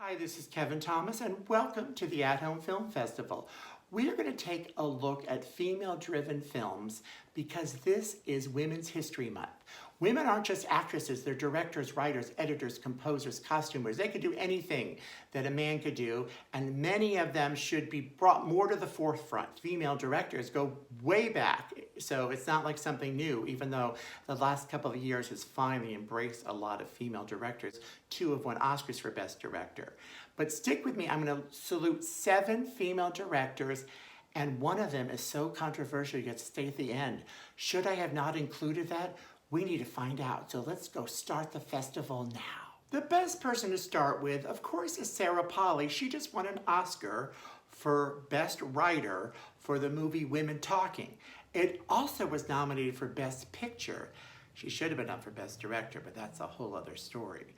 Hi, this is Kevin Thomas, and welcome to the At Home Film Festival. We are going to take a look at female-driven films because this is Women's History Month. Women aren't just actresses, they're directors, writers, editors, composers, costumers. They could do anything that a man could do, and many of them should be brought more to the forefront. Female directors go way back, so it's not like something new, even though the last couple of years has finally embraced a lot of female directors. 2 have won Oscars for Best Director. But stick with me, I'm going to salute 7 female directors, and one of them is so controversial you get to stay at the end. Should I have not included that? We need to find out, so let's go start the festival now. The best person to start with, of course, is Sarah Polley. She just won an Oscar for Best Writer for the movie Women Talking. It also was nominated for Best Picture. She should have been up for Best Director, but that's a whole other story.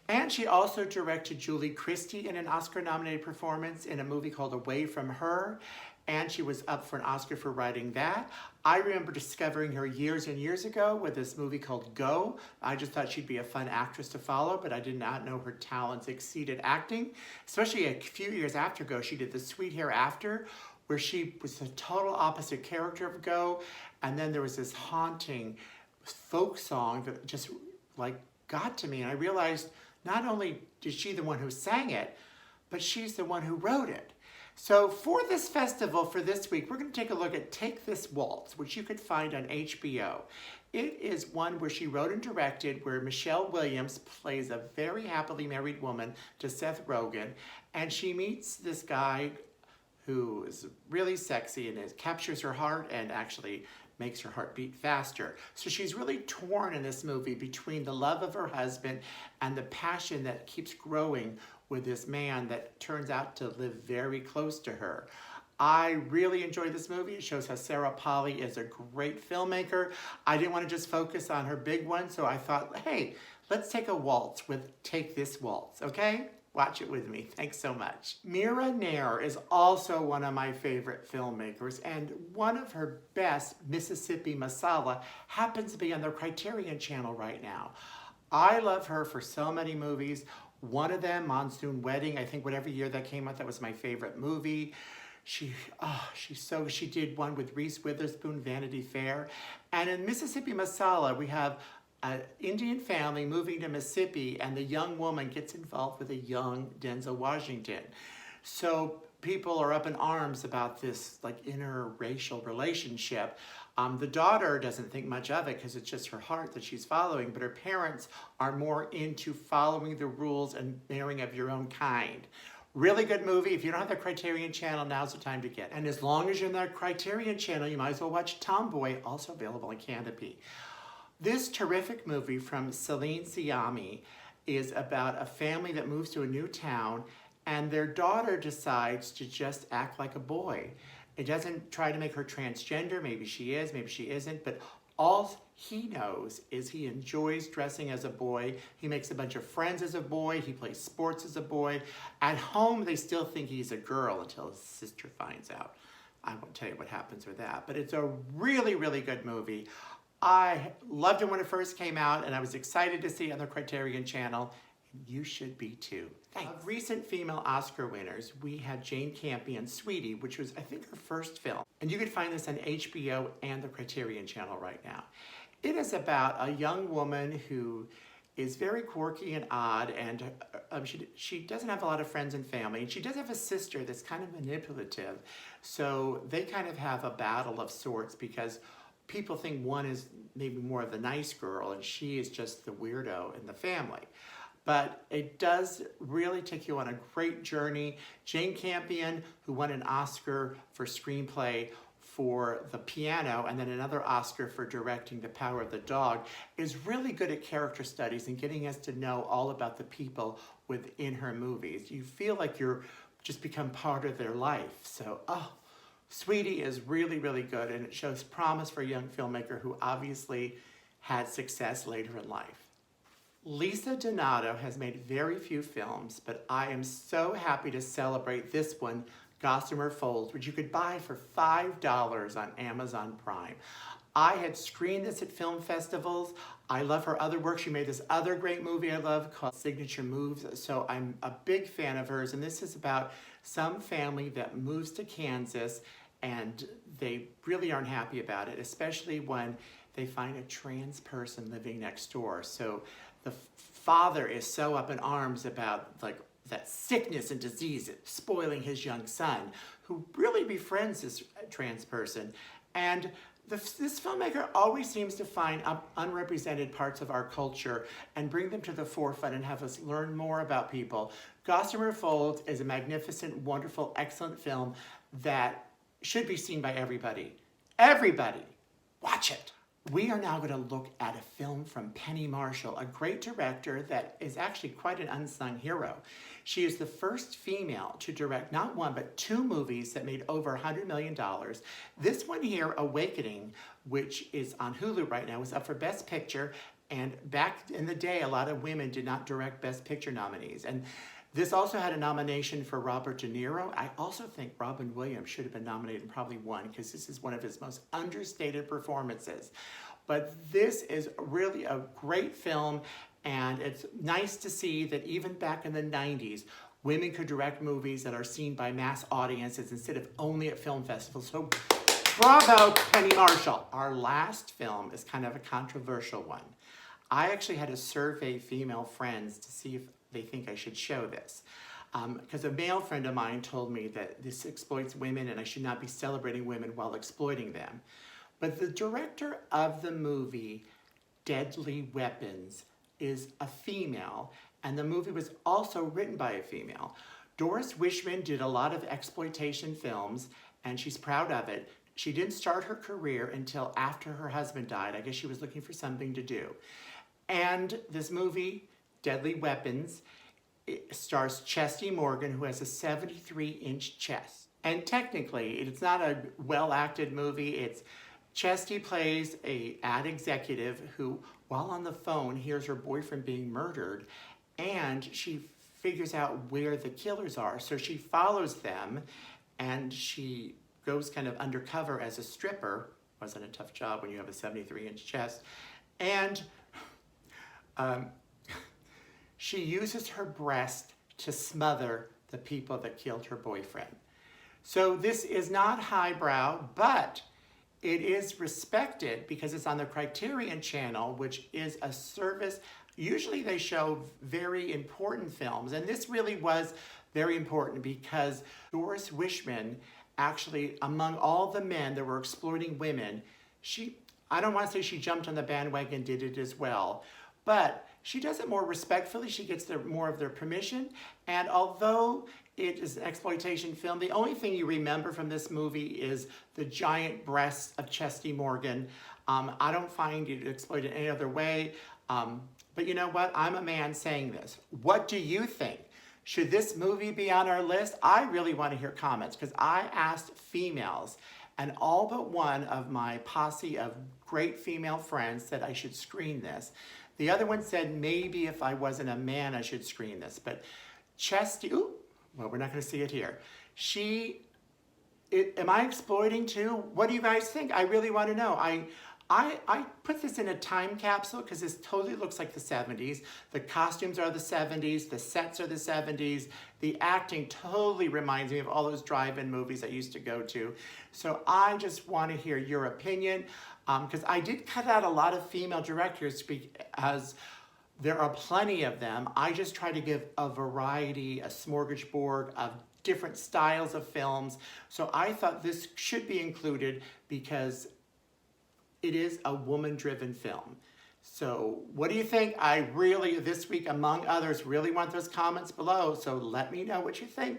And she also directed Julie Christie in an Oscar-nominated performance in a movie called Away From Her, and she was up for an Oscar for writing that. I remember discovering her years and years ago with this movie called Go. I just thought she'd be a fun actress to follow, but I did not know her talents exceeded acting. Especially a few years after Go, she did The Sweet Hereafter, where she was the total opposite character of Go, and then there was this haunting folk song that just like got to me, and I realized not only is she the one who sang it, but she's the one who wrote it. So for this festival, for this week, we're going to take a look at Take This Waltz, which you could find on HBO. It is one where she wrote and directed, where Michelle Williams plays a very happily married woman to Seth Rogen, and she meets this guy who is really sexy and it captures her heart and actually makes her heart beat faster. So she's really torn in this movie between the love of her husband and the passion that keeps growing with this man that turns out to live very close to her. I really enjoyed this movie. It shows how Sarah Polley is a great filmmaker. I didn't want to just focus on her big one, so I thought, hey, let's take a waltz with Take This Waltz, okay? Watch it with me. Thanks so much. Mira Nair is also one of my favorite filmmakers, and one of her best, Mississippi Masala, happens to be on the Criterion Channel right now. I love her for so many movies. One of them, Monsoon Wedding, I think whatever year that came out, that was my favorite movie. She did one with Reese Witherspoon, Vanity Fair. And in Mississippi Masala, we have an Indian family moving to Mississippi, and the young woman gets involved with a young Denzel Washington. So people are up in arms about this like interracial relationship. The daughter doesn't think much of it because it's just her heart that she's following, but her parents are more into following the rules and marrying of your own kind. Really good movie. If you don't have the Criterion Channel, now's the time to get it. And as long as you're in that Criterion Channel, you might as well watch Tomboy, also available on Canopy. This terrific movie from Celine Sciamma is about a family that moves to a new town, and their daughter decides to just act like a boy. It doesn't try to make her transgender. Maybe she is, maybe she isn't, but all he knows is he enjoys dressing as a boy. He makes a bunch of friends as a boy. He plays sports as a boy. At home, they still think he's a girl until his sister finds out. I won't tell you what happens with that, but it's a really, really good movie. I loved it when it first came out, and I was excited to see it on the Criterion Channel. You should be too. Thanks. Of recent female Oscar winners, we had Jane Campion's Sweetie, which was, I think, her first film. And you can find this on HBO and the Criterion Channel right now. It is about a young woman who is very quirky and odd, and she doesn't have a lot of friends and family, and she does have a sister that's kind of manipulative. So they kind of have a battle of sorts because people think one is maybe more of the nice girl and she is just the weirdo in the family. But it does really take you on a great journey. Jane Campion, who won an Oscar for screenplay for The Piano and then another Oscar for directing The Power of the Dog, is really good at character studies and getting us to know all about the people within her movies. You feel like you're just become part of their life. So, Sweetie is really, really good, and it shows promise for a young filmmaker who obviously had success later in life. Lisa Donato has made very few films, but I am so happy to celebrate this one, Gossamer Folds, which you could buy for $5 on Amazon Prime. I had screened this at film festivals. I love her other work. She made this other great movie I love called Signature Moves. So I'm a big fan of hers. And this is about some family that moves to Kansas and they really aren't happy about it, especially when they find a trans person living next door. So the father is so up in arms about like that sickness and disease spoiling his young son, who really befriends this trans person. And this filmmaker always seems to find unrepresented parts of our culture and bring them to the forefront and have us learn more about people. Gossamer Folds is a magnificent, wonderful, excellent film that should be seen by everybody. Everybody, watch it. We are now going to look at a film from Penny Marshall, a great director that is actually quite an unsung hero. She is the first female to direct not one, but 2 movies that made over $100 million. This one here, Awakening, which is on Hulu right now, was up for Best Picture. And back in the day, a lot of women did not direct Best Picture nominees. And this also had a nomination for Robert De Niro. I also think Robin Williams should have been nominated and probably won because this is one of his most understated performances. But this is really a great film, and it's nice to see that even back in the 90s, women could direct movies that are seen by mass audiences instead of only at film festivals. So bravo, Penny Marshall. Our last film is kind of a controversial one. I actually had to survey female friends to see if they think I should show this. Because a male friend of mine told me that this exploits women and I should not be celebrating women while exploiting them. But the director of the movie, Deadly Weapons, is a female, and the movie was also written by a female. Doris Wishman did a lot of exploitation films, and she's proud of it. She didn't start her career until after her husband died. I guess she was looking for something to do. And this movie, Deadly Weapons, it stars Chesty Morgan, who has a 73-inch chest. And technically, it's not a well-acted movie. It's Chesty plays an ad executive who, while on the phone, hears her boyfriend being murdered, and she figures out where the killers are. So she follows them, and she goes kind of undercover as a stripper. Wasn't a tough job when you have a 73-inch chest. And she uses her breast to smother the people that killed her boyfriend. So this is not highbrow, but it is respected because it's on the Criterion Channel, which is a service. Usually they show very important films, and this really was very important because Doris Wishman actually, among all the men that were exploiting women, I don't want to say she jumped on the bandwagon and did it as well, but she does it more respectfully. She gets more of their permission. And although it is an exploitation film, the only thing you remember from this movie is the giant breasts of Chesty Morgan. I don't find it exploited any other way. But you know what? I'm a man saying this. What do you think? Should this movie be on our list? I really want to hear comments because I asked females, and all but one of my posse of great female friends said I should screen this. The other one said maybe if I wasn't a man I should screen this. But Chesty, well, we're not going to see it here. Am I exploiting too? What do you guys think? I really want to know. I put this in a time capsule because this totally looks like the 70s. The costumes are the 70s. The sets are the 70s. The acting totally reminds me of all those drive-in movies I used to go to. So I just want to hear your opinion because I did cut out a lot of female directors because there are plenty of them. I just try to give a variety, a smorgasbord of different styles of films. So I thought this should be included because it is a woman-driven film. So what do you think? I really, this week, among others, really want those comments below. So let me know what you think.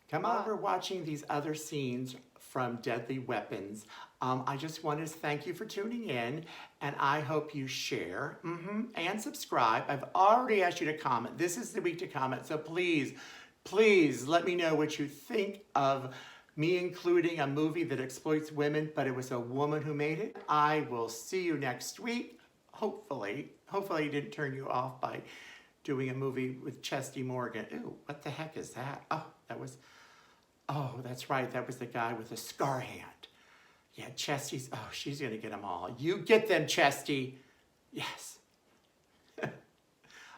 Come on. While we're watching these other scenes from Deadly Weapons, I just wanted to thank you for tuning in, and I hope you share and subscribe. I've already asked you to comment. This is the week to comment, so please, please let me know what you think of me including a movie that exploits women, but it was a woman who made it. I will see you next week. Hopefully it didn't turn you off by doing a movie with Chesty Morgan. Ew, what the heck is that? Oh, that's right. That was the guy with the scar hand. Yeah, Chesty's, oh, she's gonna get them all. You get them, Chesty. Yes.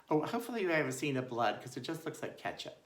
Oh, hopefully you haven't seen the blood because it just looks like ketchup.